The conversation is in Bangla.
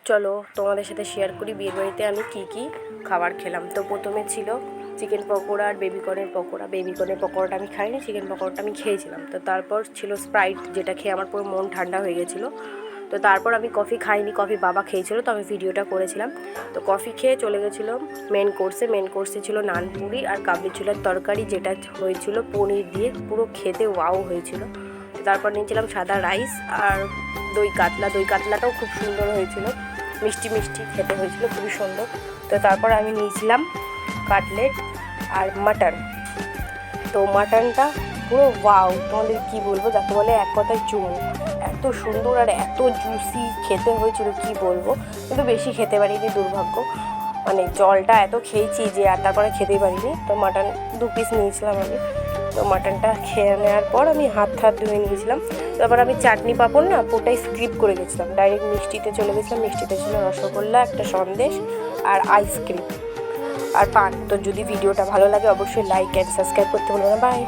চলো তোমাদের সাথে শেয়ার করি বিয়ের বাড়িতে আমি কি খাবার খেলাম। তো প্রথমে ছিল চিকেন পকোড়া আর বেবিকর্নের পকোড়া। বেবিকর্নের পকোড়াটা আমি খাইনি, চিকেন পকোড়াটা আমি খেয়েছিলাম। তো তারপর ছিল স্প্রাইট, যেটা খেয়ে আমার পুরো মন ঠান্ডা হয়ে গেছিলো। তো তারপর আমি কফি খাইনি, কফি বাবা খেয়েছিল, তো আমি ভিডিওটা করেছিলাম। তো কফি খেয়ে চলে গেছিলাম মেন কোর্সে ছিল নানপুরি আর কাবলি ছোলার তরকারি, যেটা হয়েছিল পনির দিয়ে, পুরো খেতে ওয়াও হয়েছিল। তারপর নিয়েছিলাম সাদা রাইস আর দই কাতলাটাও খুব সুন্দর হয়েছিল, মিষ্টি খেতে হয়েছিল, খুবই সুন্দর। তো তারপর আমি নিয়েছিলাম কাটলেট আর মাটন। তো মাটনটা পুরো ওয়াও, তোমাদের কী বলবো, যাকে বলে এক কথায় চুমু। এত সুন্দর আর এত জুসি খেতে হয়েছিল কি বলবো, কিন্তু বেশি খেতে পারিনি, দুর্ভাগ্য। মানে জলটা এত খেয়েছি যে আর তারপরে খেতেই পারিনি। তো মাটন 2 পিস নিয়েছিলাম আমি। তো মাটনটা খেয়ে নেওয়ার পর আমি হাত ধুয়ে নিয়েছিলাম। তারপর আমি চাটনি পাঁপড় না পুরোটাই স্কিপ করে গেছিলাম, ডাইরেক্ট মিষ্টিতে চলে গেছিলাম। মিষ্টিতে ছিল রসগোল্লা, একটা সন্দেশ আর আইসক্রিম আর পান। তো যদি ভিডিওটা ভালো লাগে অবশ্যই লাইক অ্যান্ড সাবস্ক্রাইব করতে ভুলবেন না। বাই।